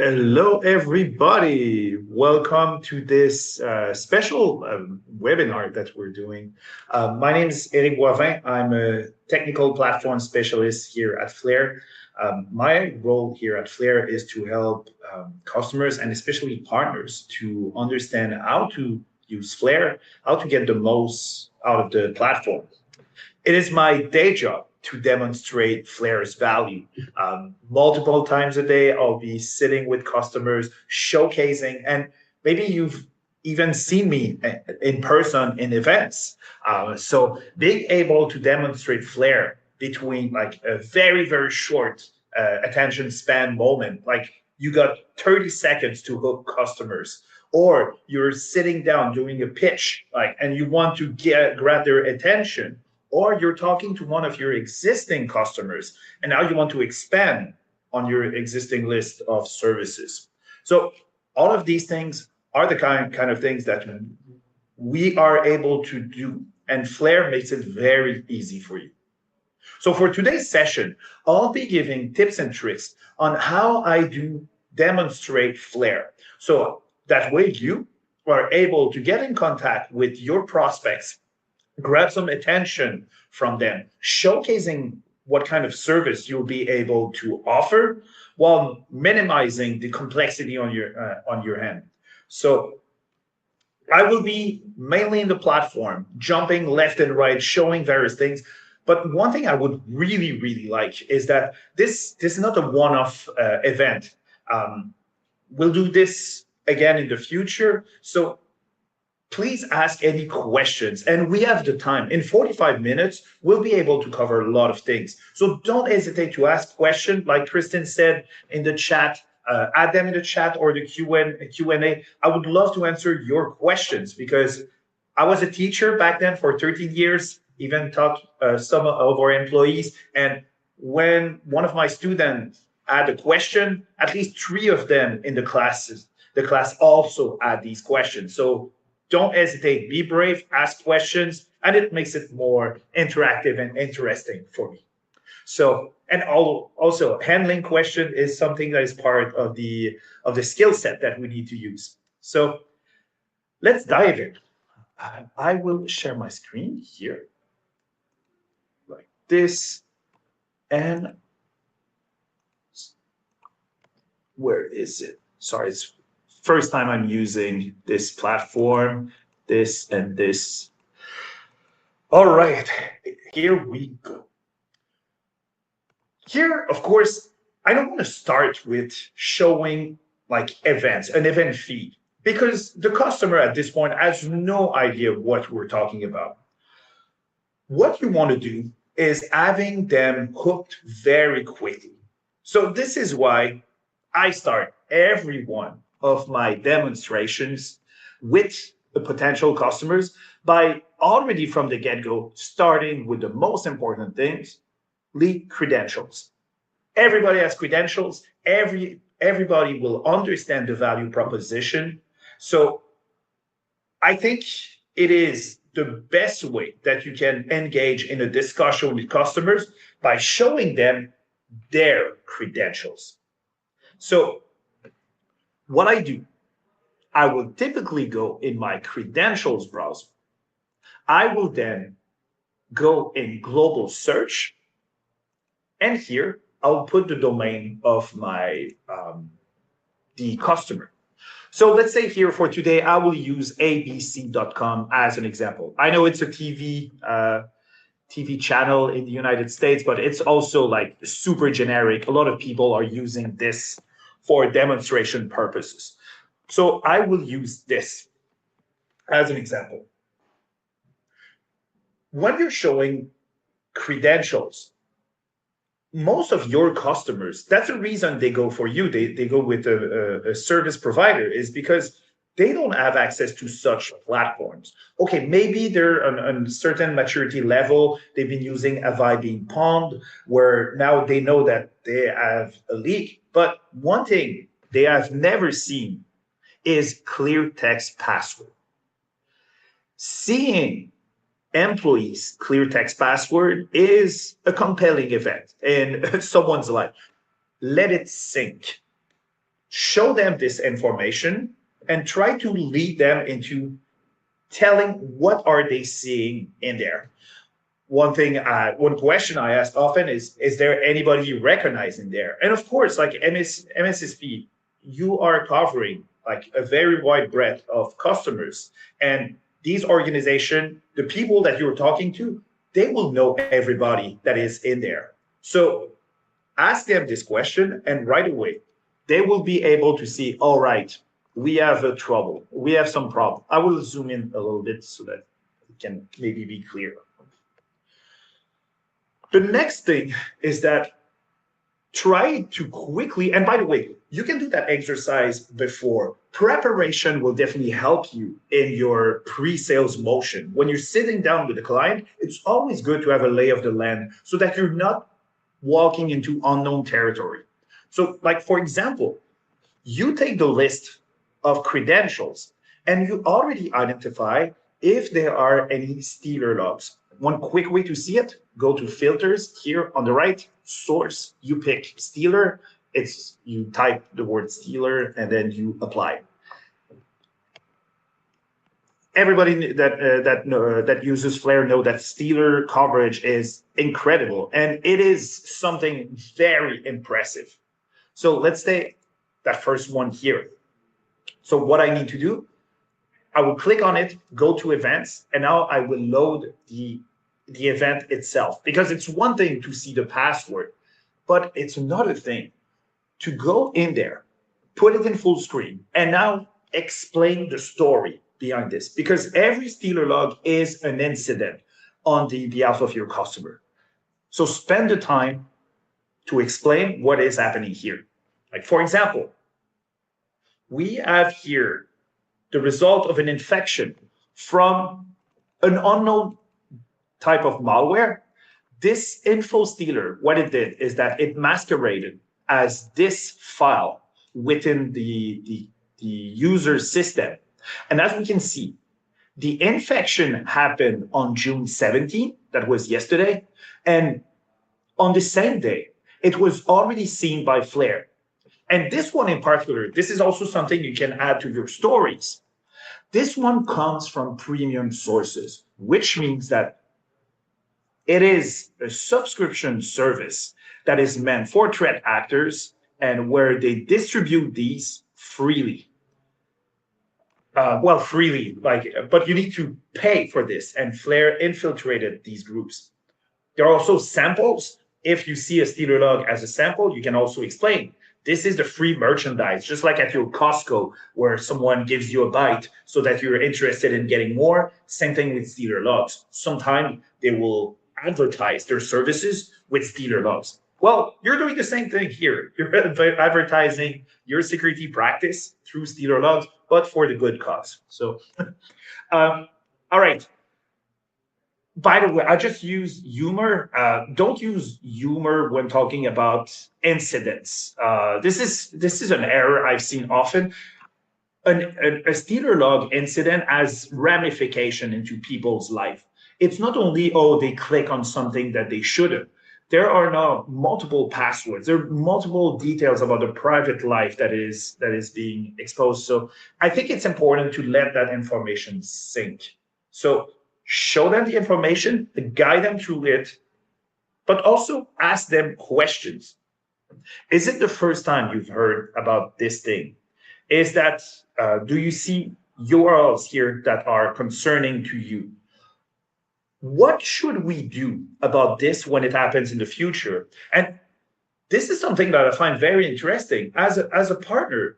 Hello, everybody. Welcome to this special webinar that we're doing. My name is Eric Boivin. I'm a technical platform specialist here at Flair. My role here at Flair is to help customers and especially partners to understand how to use Flair, how to get the most out of the platform. It is my day job to demonstrate Flair's value. Multiple times a day, I'll be sitting with customers, showcasing, and maybe you've even seen me in person in events. So being able to demonstrate Flair between like a very, very short attention span moment, like you got 30 seconds to hook customers, or you're sitting down doing a pitch, like, and you want to grab their attention, or you're talking to one of your existing customers and now you want to expand on your existing list of services. So all of these things are the kind of things that we are able to do, and Flair makes it very easy for you. So for today's session, I'll be giving tips and tricks on how I do demonstrate Flair. So that way you are able to get in contact with your prospects, grab some attention from them, showcasing what kind of service you'll be able to offer while minimizing the complexity on your hand. So I will be mainly in the platform, jumping left and right, showing various things. But one thing I would really, really like is that this is not a one-off event. We'll do this again in the future. So please ask any questions, and we have the time. In 45 minutes, we'll be able to cover a lot of things. So don't hesitate to ask questions. Like Kristen said in the chat, add them in the chat or the Q&A. I would love to answer your questions because I was a teacher back then for 13 years, even taught some of our employees. And when one of my students had a question, at least 3 of them in the class also had these questions. So don't hesitate, be brave, ask questions, and it makes it more interactive and interesting for me. So, and also handling question is something that is part of the skill set that we need to use. So let's dive in. I will share my screen here like this. And where is it? Sorry, it's first time I'm using this platform, this and this. All right, here we go. Here, of course, I don't want to start with showing like events, an event feed, because the customer at this point has no idea what we're talking about. What you want to do is having them hooked very quickly. So this is why I start every one of my demonstrations with the potential customers by already from the get-go starting with the most important things, lead credentials. Everybody has credentials. Everybody will understand the value proposition. So I think it is the best way that you can engage in a discussion with customers by showing them their credentials. So what I do, I will typically go in my credentials browser. I will then go in global search, and here I'll put the domain of my the customer. So let's say here for today, I will use abc.com as an example. I know it's a TV channel in the United States, but it's also like super generic. A lot of people are using this for demonstration purposes. So I will use this as an example. When you're showing credentials, most of your customers, that's the reason they go for you. They go with a service provider is because they don't have access to such platforms. Okay, maybe they're on a certain maturity level. They've been using Avaya Being Pond, where now they know that they have a leak. But one thing they have never seen is clear text password. Seeing employees clear text password is a compelling event in someone's life. Let it sink. show them this information and try to lead them into telling what are they seeing in there. One question I ask often is there anybody you recognize in there? And of course, like MSSP, you are covering like a very wide breadth of customers. And these organizations, the people that you're talking to, they will know everybody that is in there. So ask them this question, and right away, they will be able to see, all right, we have a trouble. We have some problem. I will zoom in a little bit so that it can maybe be clear. The next thing is that try to quickly, and by the way, you can do that exercise before. Preparation will definitely help you in your pre-sales motion. When you're sitting down with the client, it's always good to have a lay of the land so that you're not walking into unknown territory. So, like, for example, you take the list of credentials and you already identify if there are any Stealer logs. One quick way to see it, go to filters here on the right, source, you pick Stealer, you type the word Stealer and then you apply. Everybody that uses Flare know that Stealer coverage is incredible, and it is something very impressive. So let's take that first one here. So what I need to do, I will click on it, go to events, and now I will load the event itself, because it's one thing to see the password, but it's another thing to go in there, put it in full screen, and now explain the story behind this, because every Stealer log is an incident on the behalf of your customer. So spend the time to explain what is happening here. Like, for example, we have here the result of an infection from an unknown type of malware. This info stealer, what it did is that it masqueraded as this file within the user system. And as we can see, the infection happened on June 17th, that was yesterday. And on the same day, it was already seen by Flare. And this one in particular, this is also something you can add to your stories. This one comes from premium sources, which means that it is a subscription service that is meant for threat actors and where they distribute these freely. Freely, but you need to pay for this, and Flare infiltrated these groups. There are also samples. If you see a Stealer log as a sample, you can also explain. This is the free merchandise, just like at your Costco, where someone gives you a bite so that you're interested in getting more. Same thing with Stealer logs. Sometimes they will advertise their services with Stealer logs. Well, you're doing the same thing here. You're advertising your security practice through Stealer logs, but for the good cause. So, all right. By the way, I just use humor. Don't use humor when talking about incidents. This is an error I've seen often. A Stealer log incident has ramification into people's life. It's not only, oh, they click on something that they shouldn't. There are now multiple passwords. There are multiple details about the private life that is being exposed. So I think it's important to let that information sink. So show them the information, guide them through it, but also ask them questions. Is it the first time you've heard about this thing? Is that, do you see URLs here that are concerning to you? What should we do about this when it happens in the future? And this is something that I find very interesting. As a partner,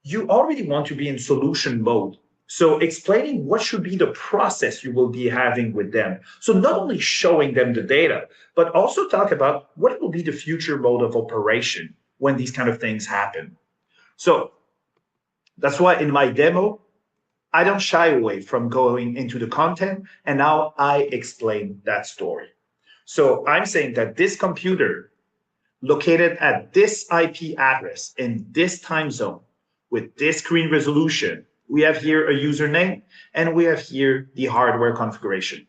you already want to be in solution mode. So explaining what should be the process you will be having with them. So not only showing them the data, but also talk about what will be the future mode of operation when these kind of things happen. So that's why in my demo, I don't shy away from going into the content, and now I explain that story. So I'm saying that this computer located at this IP address in this time zone with this screen resolution, we have here a username and we have here the hardware configuration.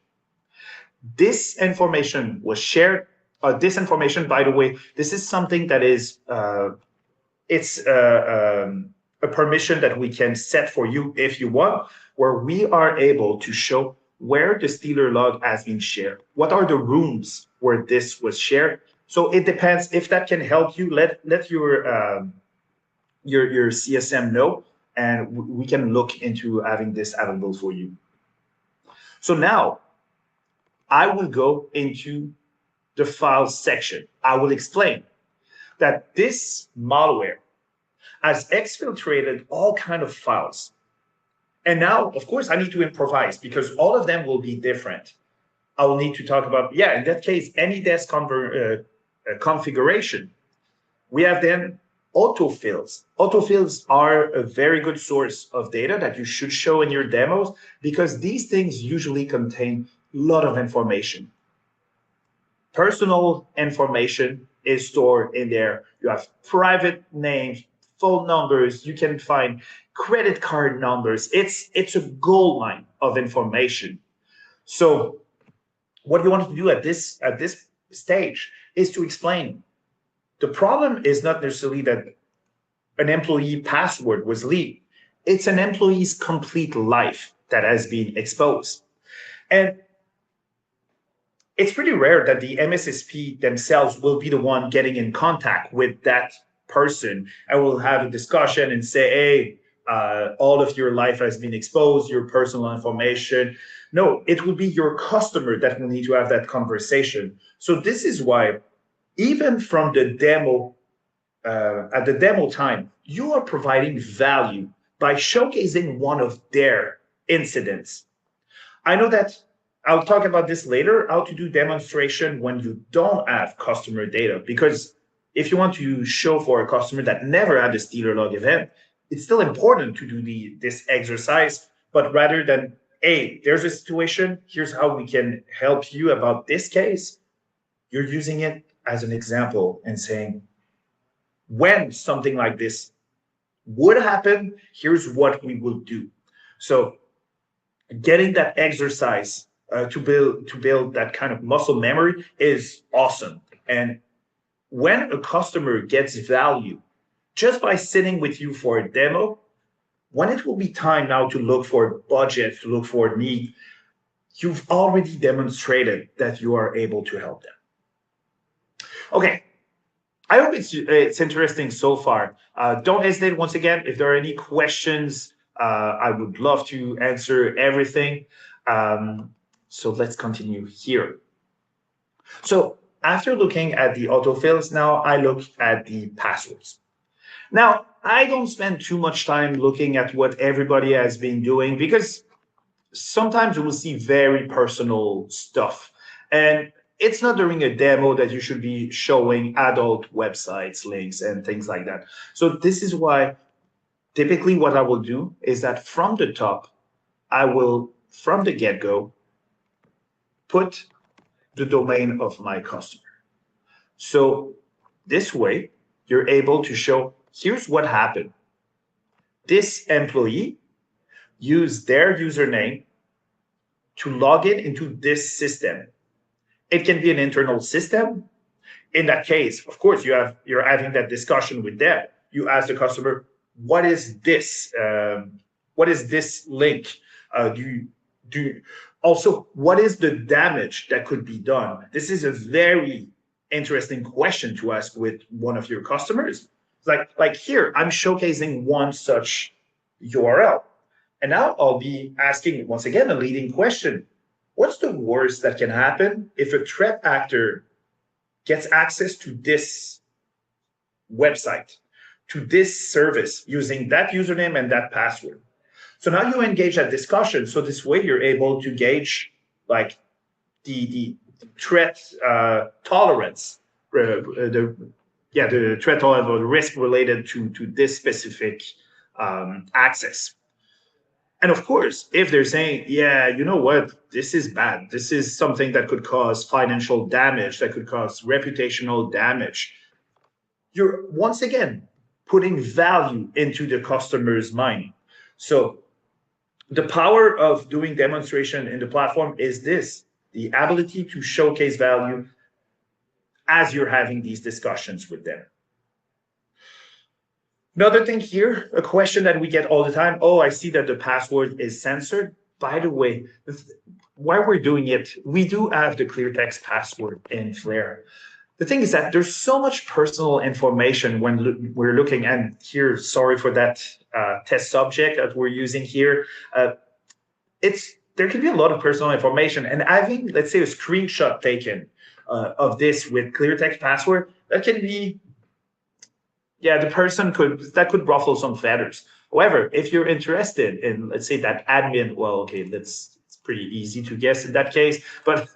This information was shared. This information, by the way, this is something that is It's a permission that we can set for you if you want, where we are able to show where the Steeler log has been shared. What are the rooms where this was shared? So it depends. If that can help you, let your CSM know, and we can look into having this available for you. So now I will go into the files section. I will explain that this malware has exfiltrated all kind of files. And now, of course, I need to improvise because all of them will be different. I will need to talk about, yeah, in that case, any desk configuration. We have then autofills. Autofills are a very good source of data that you should show in your demos because these things usually contain a lot of information. Personal information is stored in there. You have private names, phone numbers. You can find credit card numbers. It's a gold mine of information. So what you want to do at this stage is to explain the problem is not necessarily that an employee password was leaked. It's an employee's complete life that has been exposed. And it's pretty rare that the MSSP themselves will be the one getting in contact with that person and will have a discussion and say, hey, all of your life has been exposed, your personal information. No, it will be your customer that will need to have that conversation. So this is why, even from the demo, at the demo time, you are providing value by showcasing one of their incidents. I know that I'll talk about this later, how to do demonstration when you don't have customer data, because if you want to show for a customer that never had a Steeler log event, it's still important to do this exercise, but rather than, hey, there's a situation, here's how we can help you about this case, you're using it as an example and saying, when something like this would happen, here's what we will do. So getting that exercise to build that kind of muscle memory is awesome. And when a customer gets value just by sitting with you for a demo, when it will be time now to look for budget, to look for need, you've already demonstrated that you are able to help them. Okay, I hope it's interesting so far. Don't hesitate. Once again, if there are any questions, I would love to answer everything. So let's continue here. So after looking at the autofills, now I look at the passwords. Now, I don't spend too much time looking at what everybody has been doing because sometimes you will see very personal stuff. And it's not during a demo that you should be showing adult websites, links, and things like that. So this is why typically what I will do is that from the top, I will, from the get-go, put the domain of my customer. So this way, you're able to show, here's what happened. This employee used their username to log in into this system. It can be an internal system. In that case, of course, you're having that discussion with them. You ask the customer, what is this? What is this link? Also, what is the damage that could be done? This is a very interesting question to ask with one of your customers. Like here, I'm showcasing one such URL. And now I'll be asking, once again, a leading question. What's the worst that can happen if a threat actor gets access to this website, to this service using that username and that password? So now you engage that discussion. So this way you're able to gauge like the threat tolerance, the threat tolerance or the risk related to this specific access. And of course, if they're saying, yeah, you know what, this is bad, this is something that could cause financial damage, that could cause reputational damage, you're once again putting value into the customer's mind. So the power of doing demonstration in the platform is this, the ability to showcase value as you're having these discussions with them. Another thing here, a question that we get all the time. Oh, I see that the password is censored. By the way, while we're doing it, we do have the clear text password in Flare. The thing is that there's so much personal information when we're looking, and here, sorry for that test subject that we're using here. Uh, it's there can be a lot of personal information, and having, let's say, a screenshot taken of this with clear text password, that can be, yeah, the person could that could ruffle some feathers. However, if you're interested in, let's say, that admin, well, okay, that's it's pretty easy to guess in that case. But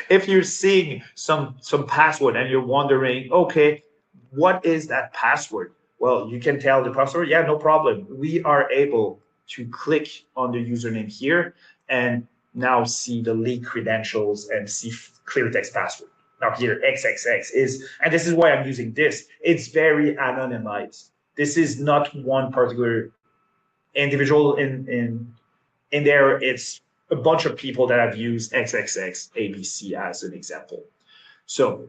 if you're seeing some password and you're wondering, okay, what is that password? Well, you can tell the customer, yeah, no problem. We are able to click on the username here and now see the leak credentials and see clear text password. Now here, XXX is, and this is why I'm using this, it's very anonymized. This is not one particular individual in there. It's a bunch of people that have used XXX ABC as an example. So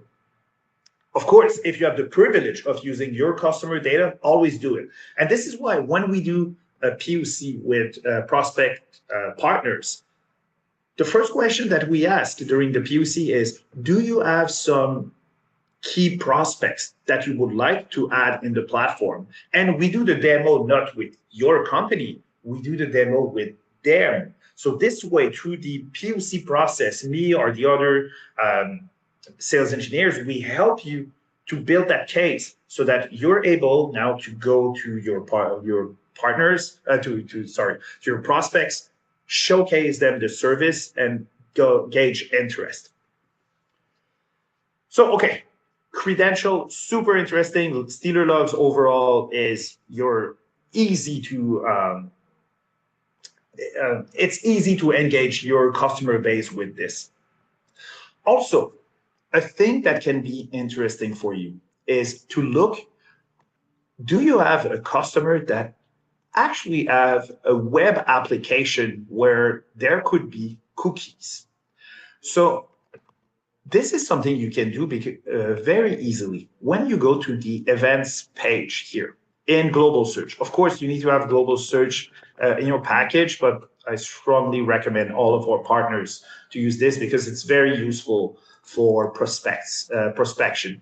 of course, if you have the privilege of using your customer data, always do it. And this is why when we do a POC with prospect partners, the first question that we ask during the POC is, do you have some key prospects that you would like to add in the platform? And we do the demo not with your company, we do the demo with them. So this way, through the POC process, me or the other sales engineers, we help you to build that case so that you're able now to go to your partners, to your prospects, showcase them the service and go gauge interest. So, okay, credential, super interesting. Stealer logs overall is your easy to it's easy to engage your customer base with this. Also, a thing that can be interesting for you is to look, do you have a customer that actually have a web application where there could be cookies? So this is something you can do very easily when you go to the events page here in global search. Of course, you need to have global search in your package, but I strongly recommend all of our partners to use this because it's very useful for prospection.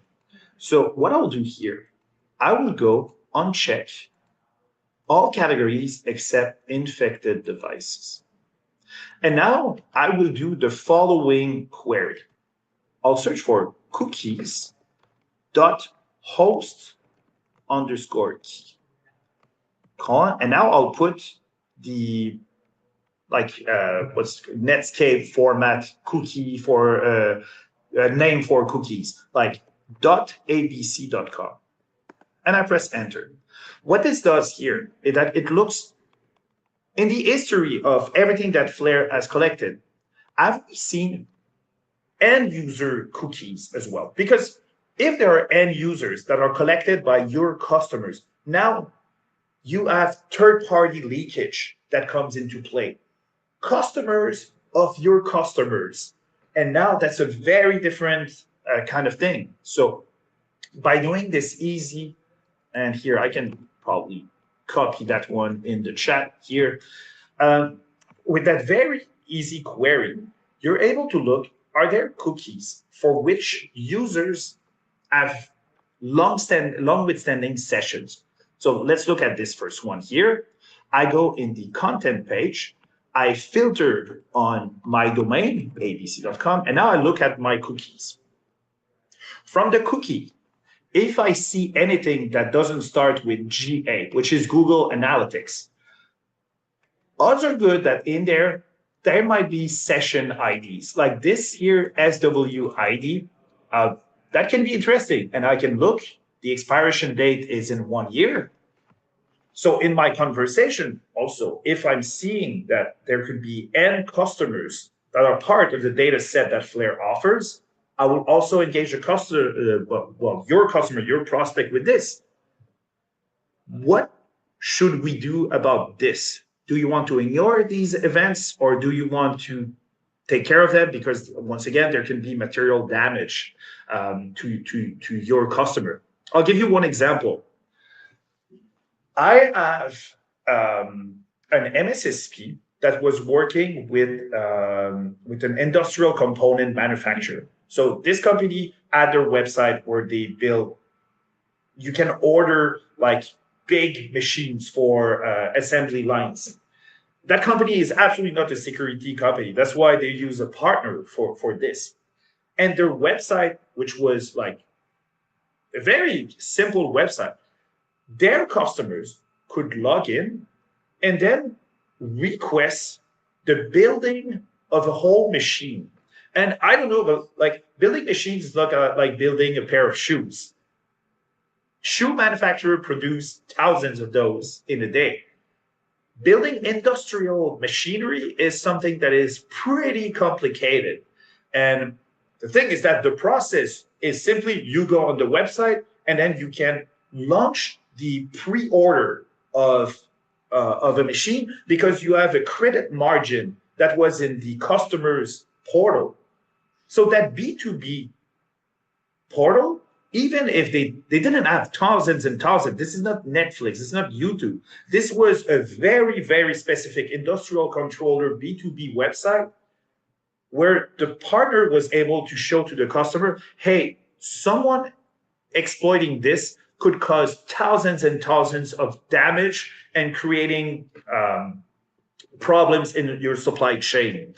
So what I'll do here, I will go uncheck all categories except infected devices. And now I will do the following query. I'll search for cookies dot host underscore key. And now I'll put the what's Netscape format cookie for name for cookies, like .abc.com. And I press enter. What this does here is that it looks in the history of everything that Flare has collected. I've seen end user cookies as well. Because if there are end users that are collected by your customers, now you have third-party leakage that comes into play. Customers of your customers. And now that's a very different kind of thing. So by doing this easy, and here I can probably copy that one in the chat here. With that very easy query, you're able to look, are there cookies for which users have long-withstanding sessions? So let's look at this first one here. I go in the content page, I filter on my domain, abc.com, and now I look at my cookies. From the cookie, if I see anything that doesn't start with GA, which is Google Analytics, odds are good that in there might be session IDs. Like this here, SWID, that can be interesting. And I can look, the expiration date is in 1 year. So in my conversation also, if I'm seeing that there could be end customers that are part of the data set that Flare offers, I will also engage the customer, your customer, your prospect with this. What should we do about this? Do you want to ignore these events or do you want to take care of them? Because once again, there can be material damage to your customer. I'll give you one example. I have an MSSP that was working with an industrial component manufacturer. So this company had their website where they build. You can order like big machines for assembly lines. That company is absolutely not a security company. That's why they use a partner for this. And their website, which was like a very simple website, their customers could log in and then request the building of a whole machine. And I don't know, but like building machines is like building a pair of shoes. Shoe manufacturer produce thousands of those in a day. Building industrial machinery is something that is pretty complicated. And the thing is that the process is simply you go on the website and then you can launch the pre-order of a machine because you have a credit margin that was in the customer's portal. So that B2B portal, even if they didn't have thousands and thousands, this is not Netflix, it's not YouTube. This was a very, very specific industrial controller B2B website where the partner was able to show to the customer, hey, someone exploiting this could cause thousands and thousands of damage and creating problems in your supply chain.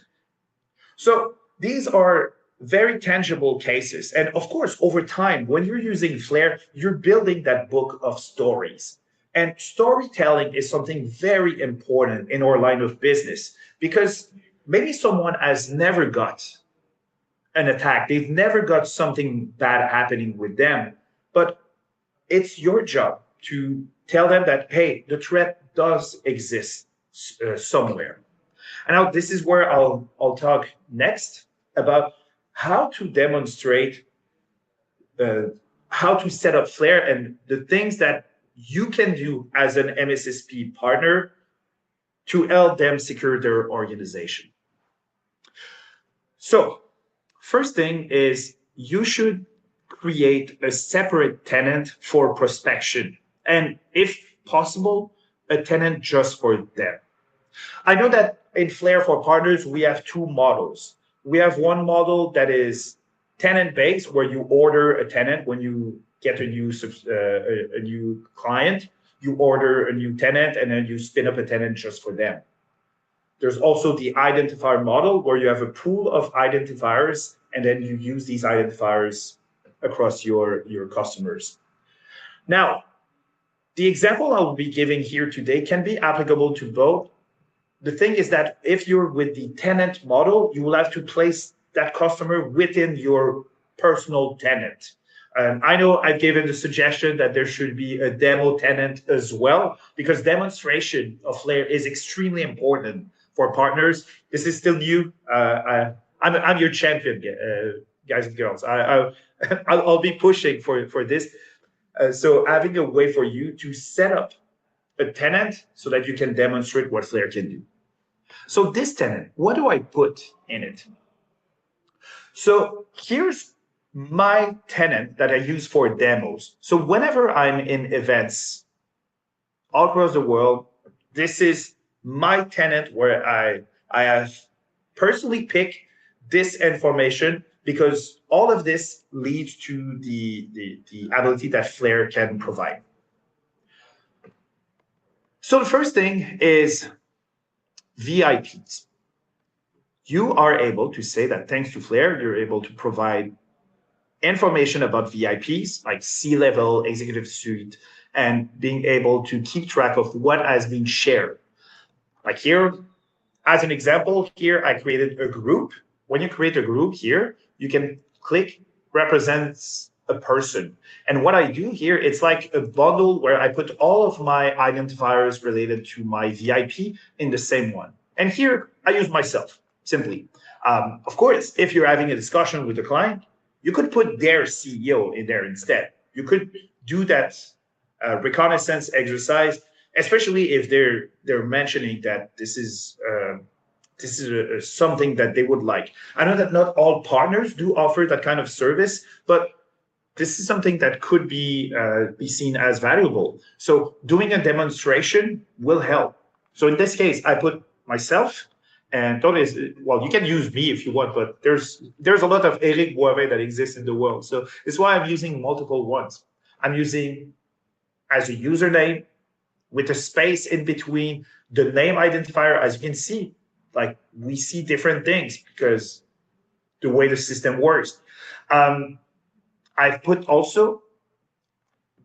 So these are very tangible cases. And of course, over time, when you're using Flair, you're building that book of stories. And storytelling is something very important in our line of business because maybe someone has never got an attack, they've never got something bad happening with them. But it's your job to tell them that, hey, the threat does exist somewhere. And now this is where I'll talk next about how to demonstrate uh, how to set up Flare and the things that you can do as an MSSP partner to help them secure their organization. So, first thing is you should create a separate tenant for prospection, and if possible, a tenant just for them. I know that in Flare for partners, we have two models. We have one model that is tenant based, where you order a tenant when you get a new client. You order a new tenant, and then you spin up a tenant just for them. There's also the identifier model, where you have a pool of identifiers, and then you use these identifiers across your customers. Now, the example I'll be giving here today can be applicable to both. The thing is that if you're with the tenant model, you will have to place that customer within your personal tenant. And I know I've given the suggestion that there should be a demo tenant as well, because demonstration of Flare is extremely important for partners. This is still new. I'm your champion, guys and girls. I'll be pushing for this. So having a way for you to set up a tenant so that you can demonstrate what Flare can do. So this tenant, what do I put in it? So here's my tenant that I use for demos. So whenever I'm in events all across the world, this is my tenant where I have personally picked this information because all of this leads to the ability that Flare can provide. So the first thing is VIPs. You are able to say that thanks to Flare, you're able to provide information about VIPs like C-level, executive suite, and being able to keep track of what has been shared. Like here, as an example, here I created a group. When you create a group here, you can click represents a person. And what I do here, it's like a bundle where I put all of my identifiers related to my VIP in the same one. And here I use myself simply. Of course, if you're having a discussion with a client, you could put their CEO in there instead. You could do that reconnaissance exercise, especially if they're mentioning that this is something that they would like. I know that not all partners do offer that kind of service, but this is something that could be seen as valuable. So doing a demonstration will help. So in this case, I put myself, and don't is well, you can use me if you want, but there's a lot of Eric Boivin that exists in the world. So it's why I'm using multiple ones. I'm using as a username with a space in between the name identifier. As you can see, like we see different things because the way the system works. Um, I've put also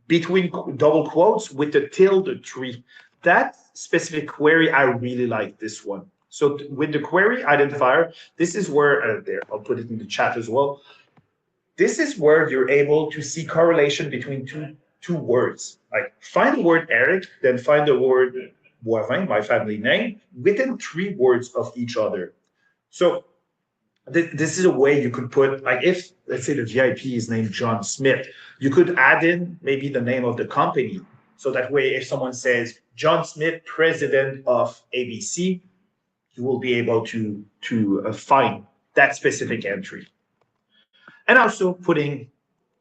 between double quotes with the tilde tree. That specific query, I really like this one. So with the query identifier, this is where, there, I'll put it in the chat as well. This is where you're able to see correlation between two words. Like find the word Eric, then find the word Boivin, my family name, within 3 words of each other. So this is a way you could put, like if, let's say the VIP is named John Smith, you could add in maybe the name of the company. So that way, if someone says John Smith, president of ABC, you will be able to find that specific entry. And also putting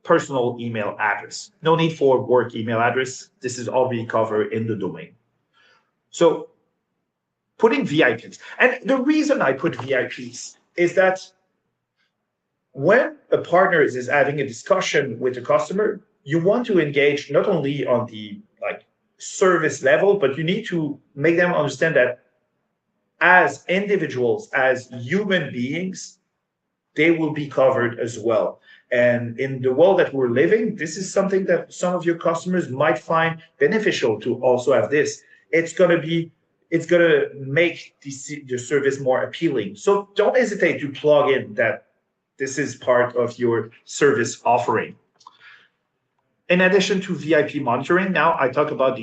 personal email address. No need for work email address. This is already covered in the domain. So putting VIPs. And the reason I put VIPs is that when a partner is having a discussion with the customer, you want to engage not only on the like service level, but you need to make them understand that as individuals, as human beings, they will be covered as well. And in the world that we're living, this is something that some of your customers might find beneficial to also have this. It's going to make the service more appealing. So don't hesitate to plug in that this is part of your service offering. In addition to VIP monitoring, now I talk about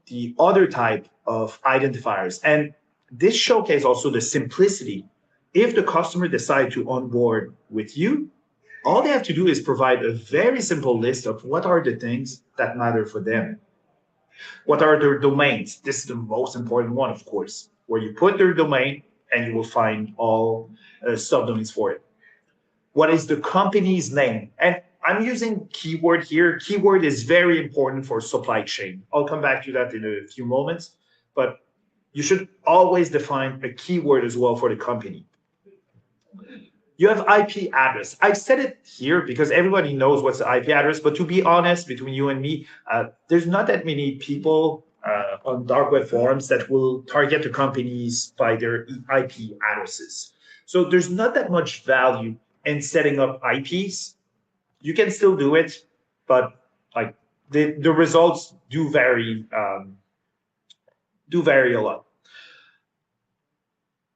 the other type of identifiers. And this showcases also the simplicity. If the customer decide to onboard with you, all they have to do is provide a very simple list of what are the things that matter for them. What are their domains? This is the most important one, of course, where you put their domain and you will find all subdomains for it. What is the company's name? And I'm using keyword here. Keyword is very important for supply chain. I'll come back to that in a few moments, but you should always define a keyword as well for the company. You have IP address. I said it here because everybody knows what's the IP address, but to be honest, between you and me, there's not that many people on dark web forums that will target the companies by their IP addresses. So there's not that much value in setting up IPs. You can still do it, but like the results do vary a lot.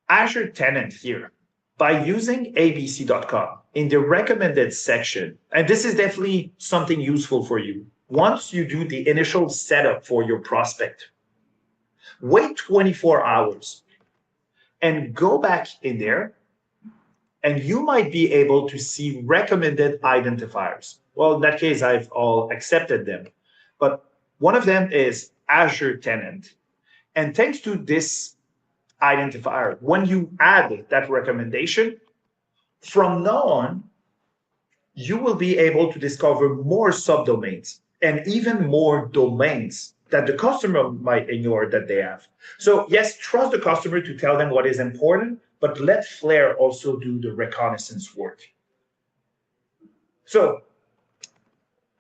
Azure tenant here. By using abc.com in the recommended section, and this is definitely something useful for you. Once you do the initial setup for your prospect, wait 24 hours and go back in there, and you might be able to see recommended identifiers. Well, in that case, I've all accepted them. But one of them is Azure tenant. And thanks to this identifier, when you add that recommendation, from now on, you will be able to discover more subdomains and even more domains that the customer might ignore that they have. So yes, trust the customer to tell them what is important, but let Flair also do the reconnaissance work. So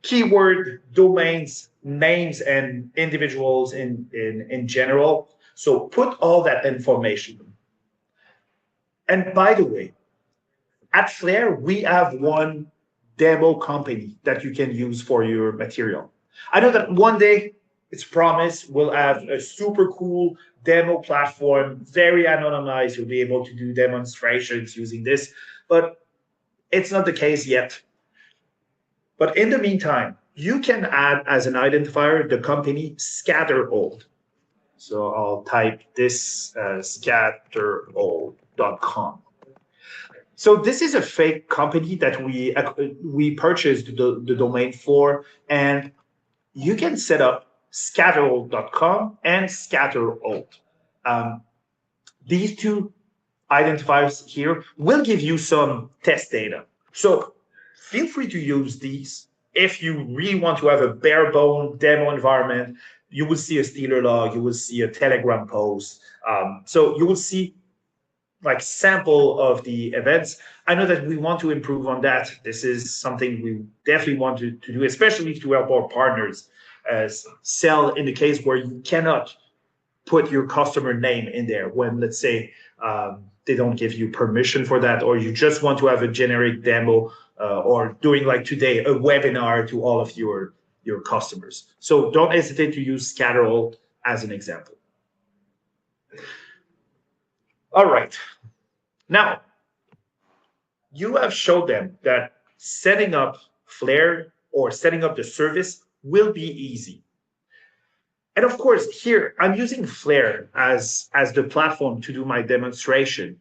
keyword, domains, names, and individuals in general. So put all that information. And by the way, at Flair, we have one demo company that you can use for your material. I know that one day, it's promised, we'll have a super cool demo platform, very anonymized. You'll be able to do demonstrations using this, but it's not the case yet. But in the meantime, you can add as an identifier the company Scatterold. So I'll type this scatterold.com. So this is a fake company that we purchased the domain for, and you can set up scatterold.com and Scatterold. These two identifiers here will give you some test data. So feel free to use these if you really want to have a bare bone demo environment, you will see a Steeler log, you will see a Telegram post. So you will see like sample of the events. I know that we want to improve on that. This is something we definitely want to do, especially to help our partners sell in the case where you cannot put your customer name in there when, let's say, they don't give you permission for that, or you just want to have a generic demo, or doing like today a webinar to all of your customers. So don't hesitate to use Scatterall as an example. All right. Now, you have showed them that setting up Flare or setting up the service will be easy. And of course, here I'm using Flare as the platform to do my demonstration.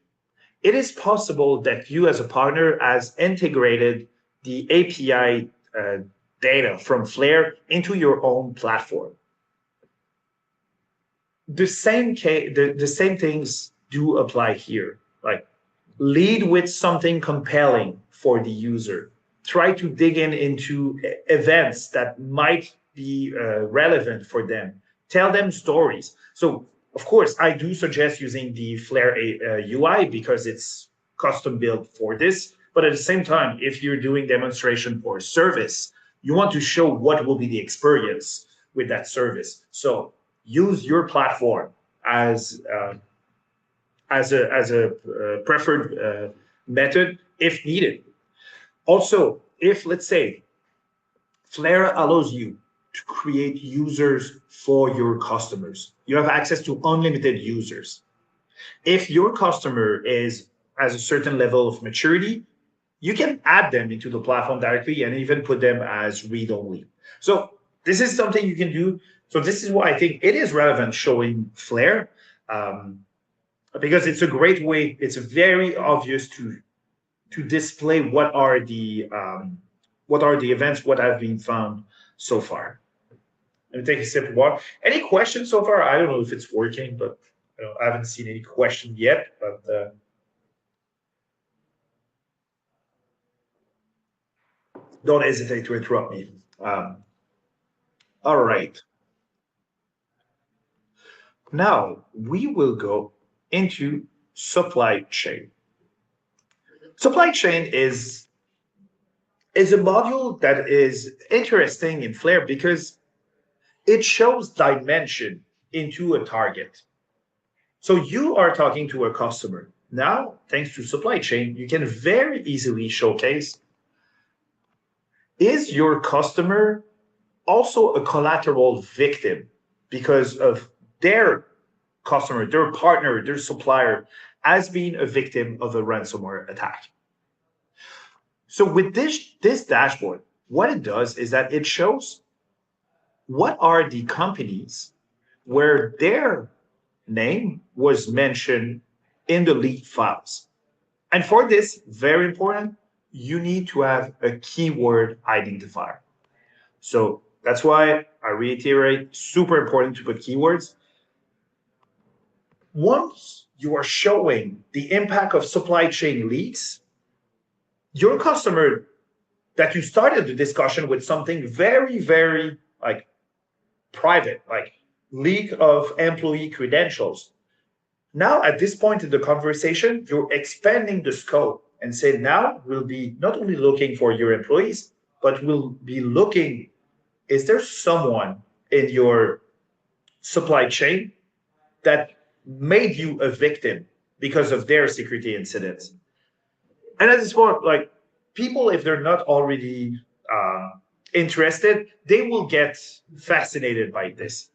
It is possible that you as a partner has integrated the API data from Flare into your own platform. The same things do apply here. Like, lead with something compelling for the user. Try to dig into events that might be relevant for them. Tell them stories. So, of course, I do suggest using the Flare UI because it's custom built for this. But at the same time, if you're doing demonstration for a service, you want to show what will be the experience with that service. So use your platform as a preferred method if needed. Also, if let's say Flare allows you to create users for your customers, you have access to unlimited users. If your customer has a certain level of maturity, you can add them into the platform directly and even put them as read only. So this is something you can do. So this is why I think it is relevant showing Flare. Because it's a great way, it's very obvious to display what are the events, what have been found so far. Let me take a sip of water. Any questions so far? I don't know if it's working, but I haven't seen any question yet. But don't hesitate to interrupt me. All right. Now we will go into supply chain. Supply chain is a module that is interesting in Flare because it shows dimension into a target. So you are talking to a customer. Now, thanks to supply chain, you can very easily showcase, is your customer also a collateral victim because of their customer, their partner, their supplier as being a victim of a ransomware attack? So with this dashboard, what it does is that it shows what are the companies where their name was mentioned in the leak files. And for this, very important, you need to have a keyword identifier. So that's why I reiterate, super important to put keywords. Once you are showing the impact of supply chain leaks, your customer that you started the discussion with something very, very like private, like leak of employee credentials. Now, at this point in the conversation, you're expanding the scope and say, now we'll be not only looking for your employees, but we'll be looking, is there someone in your supply chain that made you a victim because of their security incidents? And at this point, like, people, if they're not already interested, they will get fascinated by this.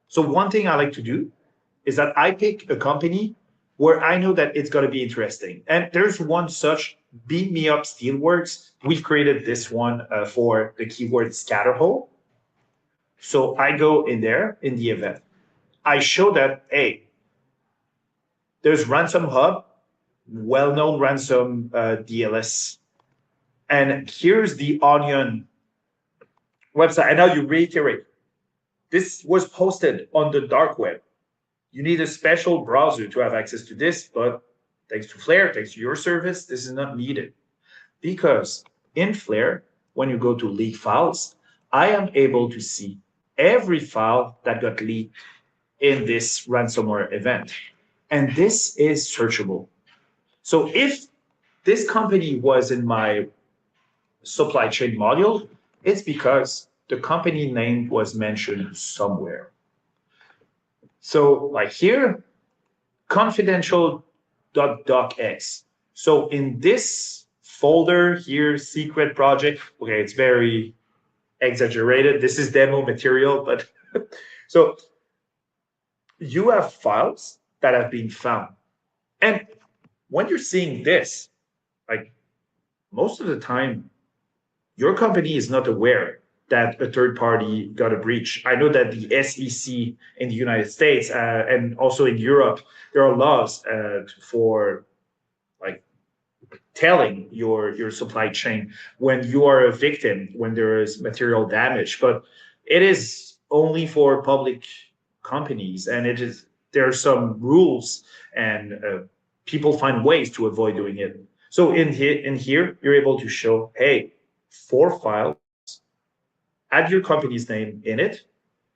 So one thing I like to do is that I pick a company where I know that it's going to be interesting. And there's one such, Beat Me Up Steelworks. We've created this one for the keyword Scatterhole. So I go in there in the event. I show that, hey, there's Ransom Hub, well-known ransom DLS. And here's the Onion website. And now you reiterate, this was posted on the dark web. You need a special browser to have access to this, but thanks to Flare, thanks to your service, this is not needed. Because in Flare, when you go to leak files, I am able to see every file that got leaked in this ransomware event. And this is searchable. So if this company was in my supply chain module, it's because the company name was mentioned somewhere. So like here, confidential.docx. So in this folder here, secret project, okay, it's very exaggerated. This is demo material, but so you have files that have been found. And when you're seeing this, like most of the time, your company is not aware that a third party got a breach. I know that the SEC in the United States and also in Europe, there are laws for like telling your supply chain when you are a victim, when there is material damage. But it is only for public companies, and it is there are some rules, and people find ways to avoid doing it. So in here, you're able to show, hey, 4 files had your company's name in it,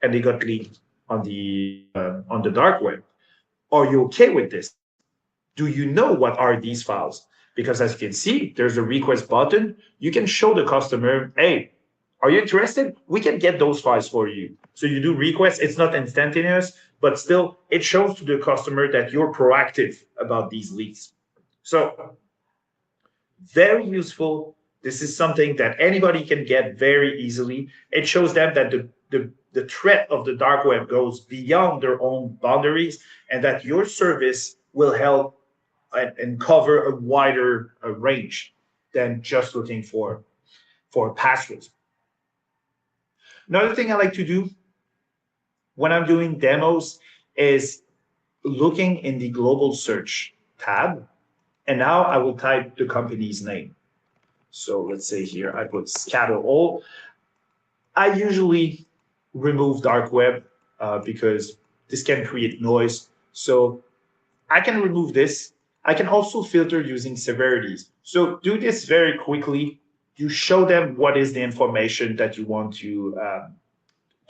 and they got leaked on the dark web. Are you okay with this? Do you know what are these files? Because as you can see, there's a request button. You can show the customer, hey, are you interested? We can get those files for you. So you do requests. It's not instantaneous, but still it shows to the customer that you're proactive about these leaks. So very useful. This is something that anybody can get very easily. It shows them that the threat of the dark web goes beyond their own boundaries, and that your service will help and cover a wider range than just looking for passwords. Another thing I like to do when I'm doing demos is looking in the global search tab, and now I will type the company's name. So let's say here I put scatter all. I usually remove dark web because this can create noise. So I can remove this. I can also filter using severities. So do this very quickly. You show them what is the information that you want to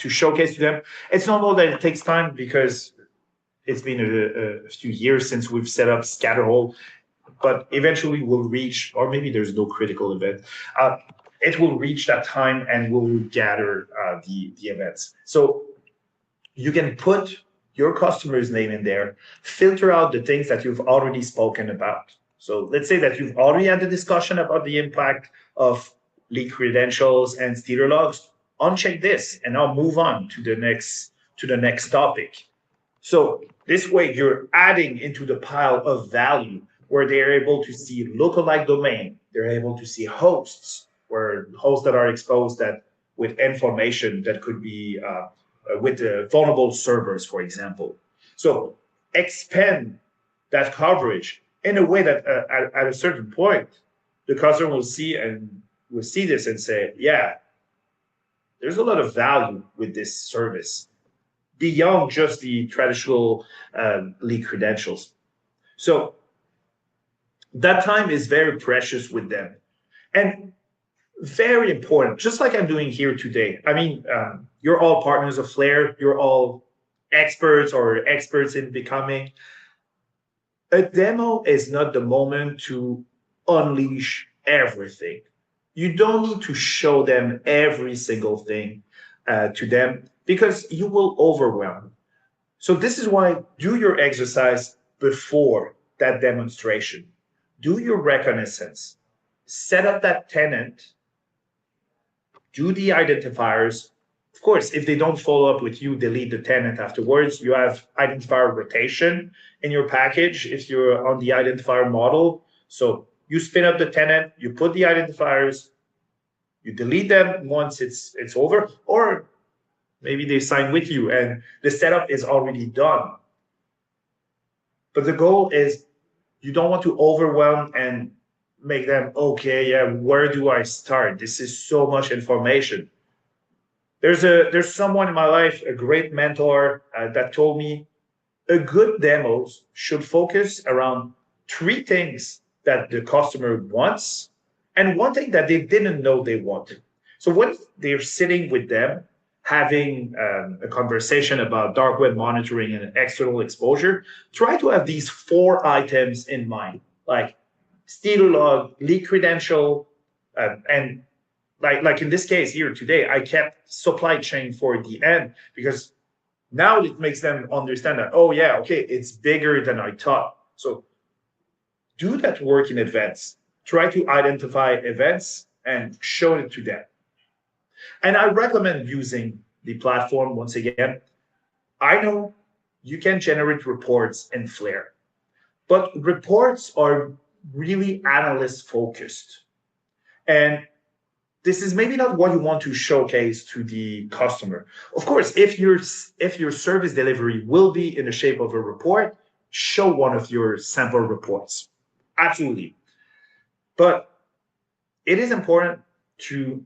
showcase to them. It's normal that it takes time because it's been a few years since we've set up Scatterhole, but eventually we'll reach, or maybe there's no critical event. It will reach that time and we'll gather the events. So you can put your customer's name in there, filter out the things that you've already spoken about. So let's say that you've already had a discussion about the impact of leak credentials and stealer logs. Uncheck this and I'll move on to the next topic. So this way you're adding into the pile of value where they're able to see lookalike domain, they're able to see hosts, where hosts that are exposed that with information that could be with vulnerable servers, for example. So expand that coverage in a way that at a certain point, the customer will see this and say, yeah, there's a lot of value with this service beyond just the traditional leak credentials. So that time is very precious with them. And very important, just like I'm doing here today. I mean, you're all partners of Flare. You're all experts or experts in becoming. A demo is not the moment to unleash everything. You don't need to show them every single thing to them because you will overwhelm. So this is why do your exercise before that demonstration. Do your reconnaissance. Set up that tenant, do the identifiers. Of course, if they don't follow up with you, delete the tenant afterwards. You have identifier rotation in your package if you're on the identifier model. So you spin up the tenant, you put the identifiers, you delete them once it's over, or maybe they sign with you and the setup is already done. But the goal is you don't want to overwhelm and make them, okay, yeah, where do I start? This is so much information. There's someone in my life, a great mentor, that told me a good demos should focus around 3 things that the customer wants and one thing that they didn't know they wanted. So when they're sitting with them, having a conversation about dark web monitoring and external exposure, try to have these four items in mind, like steal log, leak credential, and like in this case here today, I kept supply chain for the end because now it makes them understand that, oh yeah, okay, it's bigger than I thought. So do that work in advance. Try to identify events and show it to them. And I recommend using the platform once again. I know you can generate reports in Flare, but reports are really analyst focused. And this is maybe not what you want to showcase to the customer. Of course, if your service delivery will be in the shape of a report, show one of your sample reports. Absolutely. But it is important to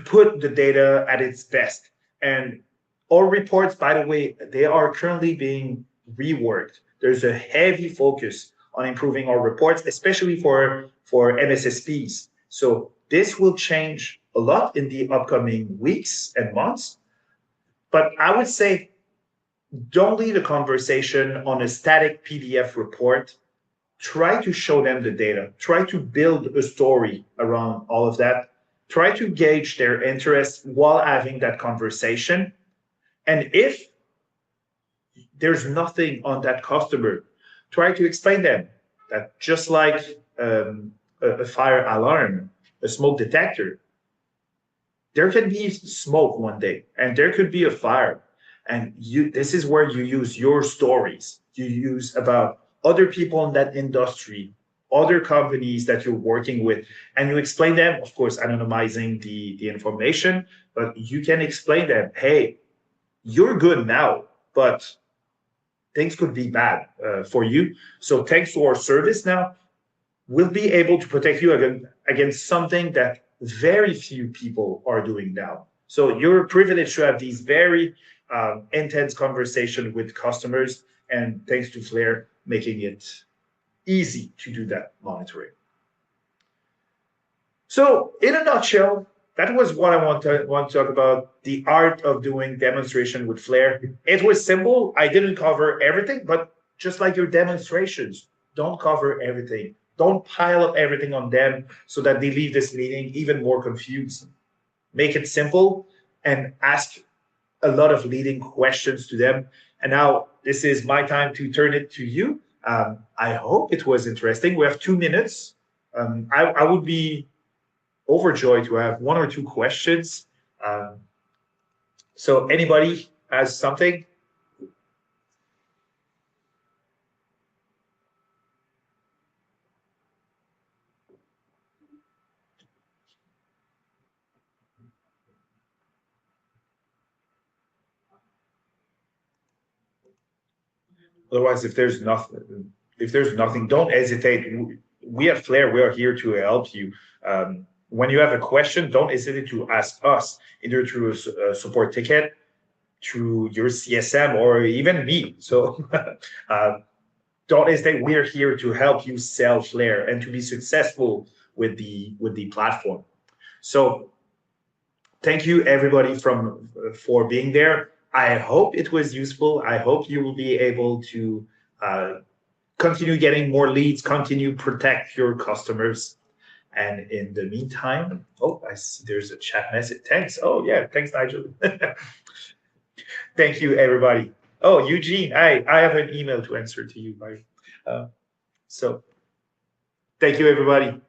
put the data at its best. And our reports, by the way, they are currently being reworked. There's a heavy focus on improving our reports, especially for MSSPs. So this will change a lot in the upcoming weeks and months. But I would say don't lead a conversation on a static PDF report. Try to show them the data. Try to build a story around all of that. Try to gauge their interest while having that conversation. And if there's nothing on that customer, try to explain them that just like a fire alarm, a smoke detector, there can be smoke one day and there could be a fire. And this is where you use your stories. You use about other people in that industry, other companies that you're working with, and you explain them, of course, anonymizing the information, but you can explain them, hey, you're good now, but things could be bad for you. So thanks to our service now, we'll be able to protect you against something that very few people are doing now. So you're privileged to have these very intense conversations with customers, and thanks to Flare, making it easy to do that monitoring. So, in a nutshell, that was what I want to talk about, the art of doing demonstration with Flare. It was simple. I didn't cover everything, but just like your demonstrations, don't cover everything. Don't pile up everything on them so that they leave this meeting even more confused. Make it simple and ask a lot of leading questions to them. And now this is my time to turn it to you. I hope it was interesting. We have 2 minutes. I would be overjoyed to have one or two questions. Um, so anybody has something? Otherwise, if there's nothing, don't hesitate. We at Flair, we are here to help you. When you have a question, don't hesitate to ask us, either through a support ticket, through your CSM, or even me. So don't hesitate. We're here to help you sell Flair and to be successful with the platform. So thank you everybody for being there. I hope it was useful. I hope you will be able to uh, continue getting more leads, continue protect your customers. And in the meantime, oh, I see there's a chat message. Thanks. Oh yeah, thanks, Nigel. Thank you, everybody. Oh, Eugene, I have an email to answer to you, Mike. So thank you, everybody.